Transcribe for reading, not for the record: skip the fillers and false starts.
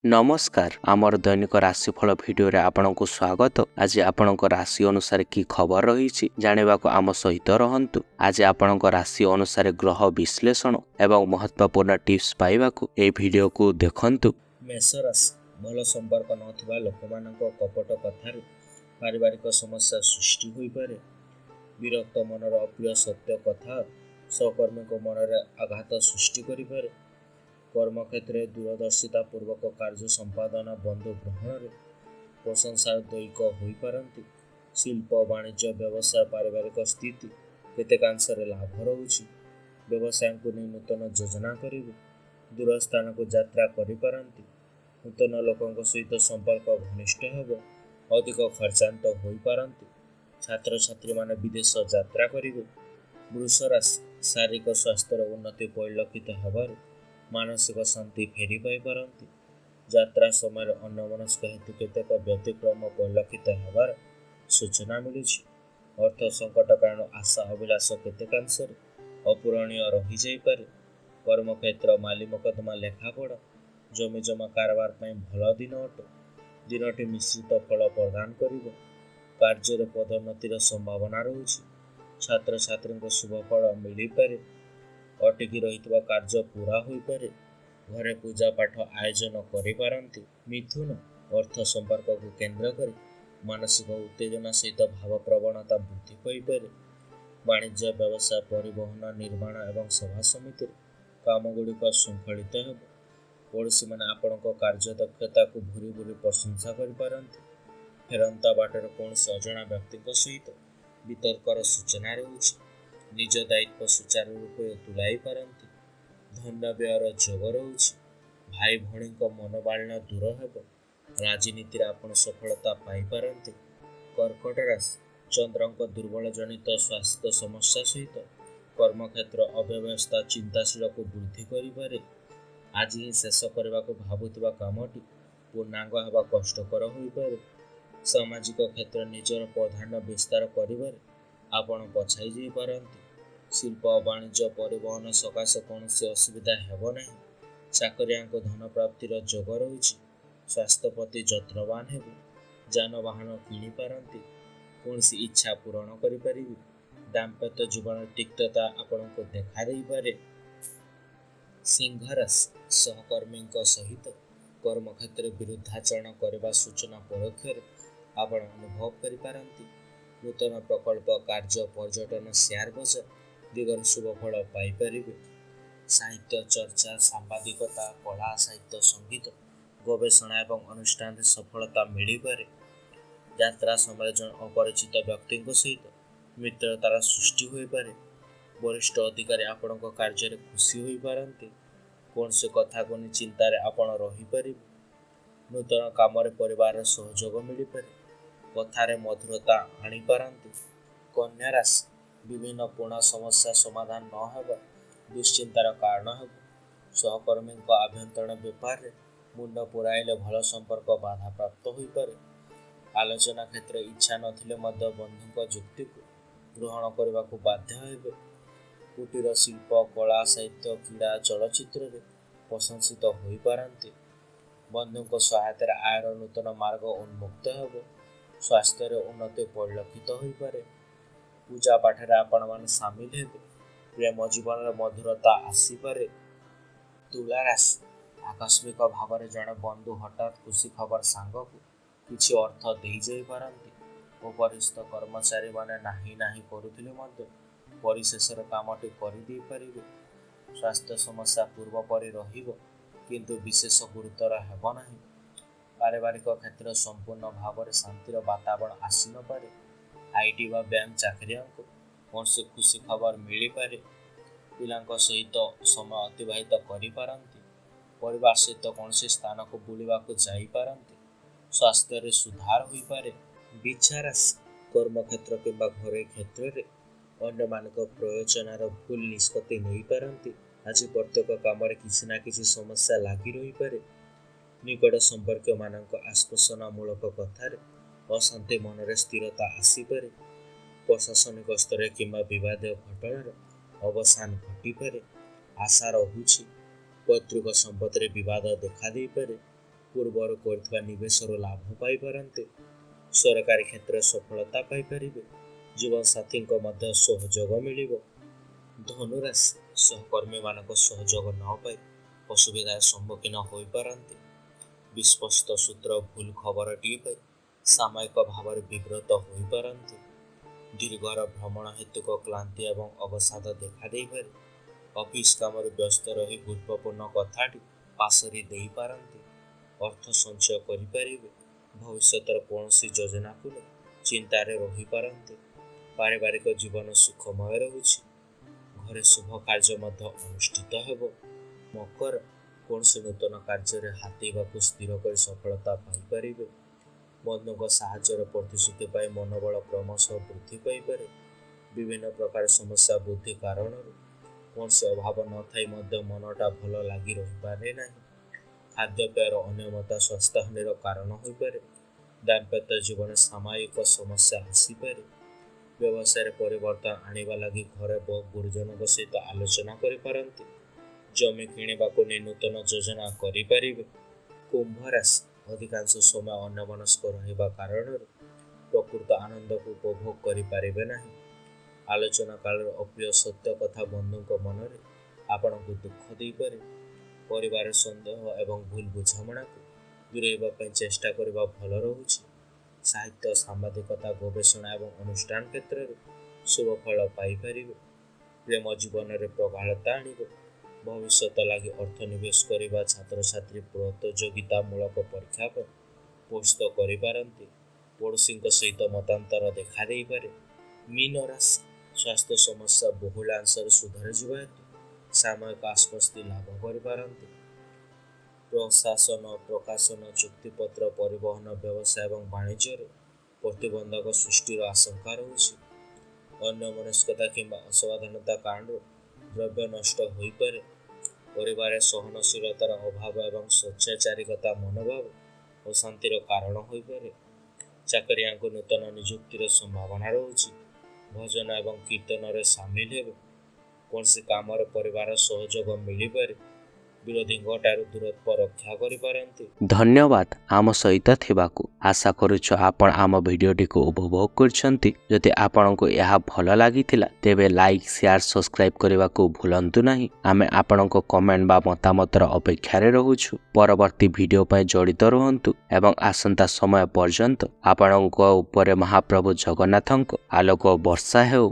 नमस्कार आमर दैनिक राशिफल भिडियो रे आपनकु स्वागत। आज आपनक राशि अनुसार की खबर रही जानिबा को आम सहित रहंतु। आज आपनक राशि अनुसार ग्रह विश्लेषण एवं महत्वपूर्ण टिप्स पाइबा को ए भिडियो को देखंतु। मेष राशि भल संपर्क नथिबा लोकमानक कपट कथार पारिवारिक समस्या सृष्टि होई पारे। विरक्त मनर अप्रिय सत्य कथा सहकर्मी को मन रे आघात सृष्टि करि पारे। कर्म क्षेत्र में दूरदर्शिता पूर्वक कार्य संपादन बंधु ग्रहण में प्रशंसा दैक हो पारती। शिल्प वाणिज्य व्यवसाय पारिवारिक स्थिति केतेकांश लाभ रोचे। व्यवसाय को नहीं नूतन योजना करेंगे। दूर स्थान को यात्रा करिपारती। नूतन लोकों सहित संपर्क घनिष्ठ होब। अधिक खर्चांत हो पारती। छात्र छात्री माने विदेश यात्रा करेंगे। वृष राशि शारीरिक स्वास्थ्य उन्नति परिलक्षित होबार मानसिक शांति फेरी पारती। यात्रा समय अन्यमनस्क हेतु केतेक व्यतिक्रम परिलक्षित होबार सूचना मिली। अर्थ संकट कारण आशा अभिलाष केतेकांश अपूरणीय रही जाइपारे। कर्म क्षेत्र माली मकदमा लेखापड़ा जमी जमा कारबार भल दिन अटे। दिनटी मिश्रित फल प्रदान करिब। कार्य पदोन्नतिर संभावना रही। छात्र छात्री शुभ फल मिल पारे। अटकी रही कार्य पूरा हो पारे। घरे पूजा पाठ आयोजन करिपारंती। मिथुन अर्थ संपर्क को केंद्र कर मानसिक उत्तेजना सहित भाव प्रवणता वृद्धि पाइपारे। वाणिज्य व्यवसाय परिवहन निर्माण एवं सभा समिति काम गुड़िक श्रृंखलित हो। पड़ोशी मैंने आपण कार्य दक्षता को भूरी भूरी प्रशंसा करिपारंती। फेरंता बाटर कौन अजणा व्यक्ति सहित वितर्कर सूचना रही। निज दायित्व सुचारू रूपे तुलाई पारंती। धन्य व्ययर जोग रही। भाई भौणी मनोमालिन्य दूर हेब। राजनीति आपन सफलता पाइपारंती। कर्कट राशि चंद्रक दुर्बल जनित स्वास्थ्य समस्या सहित कर्मक्षेत्र अव्यवस्था चिंताशील को वृद्धि करिपारे। आज ही शेष करने को भावुवा कामटी पूर्णांग होगा कष्टकर हो पारे। सामाजिक क्षेत्र निजर प्राधान्य विस्तार करिबार आपण पछाई जाई पारंती। शिल्प वाणिज्य परिवहन सकाशे कौन असुविधा हेब नहीं। चाकरिया धन प्राप्तिर जोग रही। स्वास्थ्य प्रति जत्रवान हेबु। जानवाहन किणी पारंती। कौन इच्छा पूरण करि। दाम्पत्य जीवन तिक्तता आपण को देखा दे पारे। सिंह राशि सहकर्मी सहित कर्म क्षेत्र विरुद्धाचरण करने सूचना परोक्ष आपण अनुभव करिपारंती। नूतन प्रकल्प कार्य पर्यटन शेयर बजार दिगर शुभ फल पाइपर। साहित्य चर्चा सांबादिकता कला साहित्य संगीत गवेषणा एवं अनुष्ठान सफलता मिल पारे। यात्रा समय जन अपरिचित व्यक्ति सहित मित्रतार सृष्टि हो पारे। वरिष्ठ अधिकारी आपण कार्य खुशी हो पारती। कौन से कथा को चिंतार आपण रही पारे। नूतन काम परिवार सहयोग मिल पारे। कथार मधुरता आनी पारती। कन्या राशि विभिन्न पुराण समस्या समाधान न होगा दुश्चिंतार कारण हो। सहकर्मी आभ्यंतरण व्यापार में मुंड पुराइले भल संपर्क बाधा प्राप्त हो पारे। आलोचना क्षेत्र इच्छा नथिले मध्य बंधु जुक्ति को ग्रहण करने को बाध्य हेबे। कुटीर शिल्प कला साहित्य क्रीड़ा चलचित्र प्रशंसित हो पारती। बंधु सहायतार आयर नूतन मार्ग उन्मुक्त हो। स्वास्थ्य उन्नति परिलक्षित हो पारे। पूजा पाठ आपण मान सामिल हेबे। प्रेम जीवन में मधुरता आसीपारे। तुला राशि आकस्मिक भाव में जड़े बंधु हठात खुशी खबर सांग को किसी अर्थ दे जाई पारंती। उपरिस्थ कर्मचारी माने नाही करुथिले मध्य परिशेष कामटी करि पारिबे। स्वास्थ्य समस्या पूर्व परि रहिबो किंतु विशेष गुरुतर हेब नाही। पारिवारिक क्षेत्र संपूर्ण भाव में शांतिर वातावरण आसी न पारे। आईटी व बैंक चाकरिया को कौन से खुशी खबर मिल पारे। पिला सहित समय अतिबाहित करिपारंती। परिवार सहित कौन से स्थान को बुलवा को जाई पारंती। स्वास्थ्य सुधार हो पारे। बिछा राशि कर्म क्षेत्र किंबा घर क्षेत्र में अन्य मानक प्रयोजनार भूल निष्पत्ति नहीं पारंती। आज प्रत्येक काम किसी ना किसी समस्या लगी रही पारे। निकट संपर्क मानक आश्वासनामूलक कथार अशांति मन में स्थिरता आसीपारे। प्रशासनिक स्तर किंबा विवाद घटनार अवसान घटी पारे। आशा रहुछि पैतृक संपत्ति विवाद देखा दे पारे। ପୂର୍ବରୁ କରିଥିବା ନିବେଶର ଲାଭ ପାଇପାରନ୍ତି। ସରକାରୀ କ୍ଷେତ୍ରରେ ସଫଳତା ପାଇପାରିବେ। ଜୀବନସାଥୀଙ୍କ ମଧ୍ୟ ସହଯୋଗ ମିଳିବ। ଧନୁରାଶି ସହକର୍ମୀମାନଙ୍କ ସହଯୋଗ ନ ପାଇ ଅସୁବିଧାର ସମ୍ମୁଖୀନ ହୋଇପାରନ୍ତି। ବିଶ୍ୱସ୍ତ ସୂତ୍ର ଭୁଲ ଖବରଟିଏ ପାଇ ସାମୟିକ ଭାବରେ ବିବ୍ରତ ହୋଇପାରନ୍ତି। ଦୀର୍ଘର ଭ୍ରମଣ ହେତୁକ କ୍ଳାନ୍ତି ଏବଂ ଅବସାଦ ଦେଖାଦେଇପାରେ। ଅଫିସ କାମରେ ବ୍ୟସ୍ତ ରହି ଗୁରୁତ୍ୱପୂର୍ଣ୍ଣ କଥାଟି ପାସୋରି ଦେଇପାରନ୍ତି। ଅର୍ଥ ସଞ୍ଚୟ କରିପାରିବେ। ଭବିଷ୍ୟତର କୌଣସି ଯୋଜନାକୁ ନେଇ ଚିନ୍ତାରେ ରହିପାରନ୍ତି। ପାରିବାରିକ ଜୀବନ ସୁଖମୟ ରହୁଛି। ଘରେ ଶୁଭ କାର୍ଯ୍ୟ ମଧ୍ୟ ଅନୁଷ୍ଠିତ ହେବ। ମକର କୌଣସି ନୂତନ କାର୍ଯ୍ୟରେ ହାତେଇବାକୁ ସ୍ଥିର କରି ସଫଳତା ପାଇପାରିବେ। ବନ୍ଧୁଙ୍କ ସାହାଯ୍ୟର ପ୍ରତିଶ୍ରୁତି ପାଇ ମନୋବଳ କ୍ରମଶଃ ବୃଦ୍ଧି ପାଇପାରେ। ବିଭିନ୍ନ ପ୍ରକାର ସମସ୍ୟା ବୃଦ୍ଧି କାରଣରୁ କୌଣସି ଅଭାବ ନଥାଇ ମଧ୍ୟ ମନଟା ଭଲ ଲାଗି ରହିପାରେ ନାହିଁ। ଖାଦ୍ୟପେୟର ଅନିୟମିତତା ସ୍ୱାସ୍ଥ୍ୟହାନିର କାରଣ ହୋଇପାରେ। ଦାମ୍ପତ୍ୟ ଜୀବନରେ ସାମୟିକ ସମସ୍ୟା ଆସିପାରେ। ବ୍ୟବସାୟରେ ପରିବର୍ତ୍ତନ ଆଣିବା ଲାଗି ଘରେ ଗୁରୁଜନଙ୍କ ସହିତ ଆଲୋଚନା କରିପାରନ୍ତି। ଜମି କିଣିବାକୁ ନେଇ ନୂତନ ଯୋଜନା କରିପାରିବେ। କୁମ୍ଭ ରାଶି ଅଧିକାଂଶ ସମୟ ଅନ୍ୟମନସ୍କ ରହିବା କାରଣରୁ ପ୍ରକୃତ ଆନନ୍ଦକୁ ଉପଭୋଗ କରିପାରିବେ ନାହିଁ। ଆଲୋଚନା କାଳରେ ଅପ୍ରିୟ ସତ୍ୟ କଥା ବନ୍ଧୁଙ୍କ ମନରେ ଆପଣଙ୍କୁ ଦୁଃଖ ଦେଇପାରେ। ପରିବାର ସନ୍ଦେହ ଏବଂ ଭୁଲ ବୁଝାମଣାକୁ ଦୂରେଇବା ପାଇଁ ଚେଷ୍ଟା କରିବା ଭଲ ରହୁଛି। ସାହିତ୍ୟ, ସାମ୍ବାଦିକତା, ଗବେଷଣା ଏବଂ ଅନୁଷ୍ଠାନ କ୍ଷେତ୍ରରେ ଶୁଭ ଫଳ ପାଇପାରିବେ। ପ୍ରେମ ଜୀବନରେ ପ୍ରଗାଢ଼ତା ଆଣିବ। ଭବିଷ୍ୟତ ଲାଗି ଅର୍ଥ ନିବେଶ କରିବା ଛାତ୍ରଛାତ୍ରୀ ପ୍ରତିଯୋଗିତାମୂଳକ ପରୀକ୍ଷା ପାଇଁ ପ୍ରସ୍ତୁତ କରିପାରନ୍ତି। ପଡ଼ୋଶୀଙ୍କ ସହିତ ମତାନ୍ତର ଦେଖାଦେଇପାରେ। ମୀନ ରାଶି ସ୍ୱାସ୍ଥ୍ୟ ସମସ୍ୟା ବହୁଳାଂଶରେ ସୁଧରିଯିବା ହେତୁ ସାମୟିକ ଆଶ୍ୱସ୍ତି ଲାଭ କରିପାରନ୍ତି। ପ୍ରଶାସନ, ପ୍ରକାଶନ, ଚୁକ୍ତିପତ୍ର, ପରିବହନ, ବ୍ୟବସାୟ ଏବଂ ବାଣିଜ୍ୟରେ ପ୍ରତିବନ୍ଧକ ସୃଷ୍ଟିର ଆଶଙ୍କା ରହୁଛି। ଅନ୍ୟମନସ୍କତା କିମ୍ବା ଅସାବଧାନତା କାରଣରୁ ଦ୍ରବ୍ୟ ନଷ୍ଟ ହୋଇପାରେ। ପରିବାରରେ ସହନଶୀଳତାର ଅଭାବ ଏବଂ ସ୍ୱେଚ୍ଛାଚାରିତା ମନୋଭାବ ଅଶାନ୍ତିର କାରଣ ହୋଇପାରେ। ଚାକିରିଆଙ୍କୁ ନୂତନ ନିଯୁକ୍ତିର ସମ୍ଭାବନା ରହୁଛି। ଭଜନ ଏବଂ କୀର୍ତ୍ତନରେ ସାମିଲ ହେବେ। କୌଣସି କାମରେ ପରିବାର ସହଯୋଗ ମିଳିପାରେ। ବିରୋଧୀଙ୍କ ଠାରୁ ଦୂରତ୍ୱ ରକ୍ଷା କରିପାରନ୍ତି। ଧନ୍ୟବାଦ ଆମ ସହିତ ଥିବାକୁ। ଆଶା କରୁଛୁ ଆପଣ ଆମ ଭିଡ଼ିଓଟିକୁ ଉପଭୋଗ କରିଛନ୍ତି। ଯଦି ଆପଣଙ୍କୁ ଏହା ଭଲ ଲାଗିଥିଲା ତେବେ ଲାଇକ୍, ସେୟାର, ସବସ୍କ୍ରାଇବ୍ କରିବାକୁ ଭୁଲନ୍ତୁ ନାହିଁ। ଆମେ ଆପଣଙ୍କ କମେଣ୍ଟ ବା ମତାମତର ଅପେକ୍ଷାରେ ରହୁଛୁ। ପରବର୍ତ୍ତୀ ଭିଡ଼ିଓ ପାଇଁ ଜଡ଼ିତ ରୁହନ୍ତୁ ଏବଂ ଆସନ୍ତା ସମୟ ପର୍ଯ୍ୟନ୍ତ ଆପଣଙ୍କ ଉପରେ ମହାପ୍ରଭୁ ଜଗନ୍ନାଥଙ୍କ ଆଲୋକ ବର୍ଷା ହେଉ।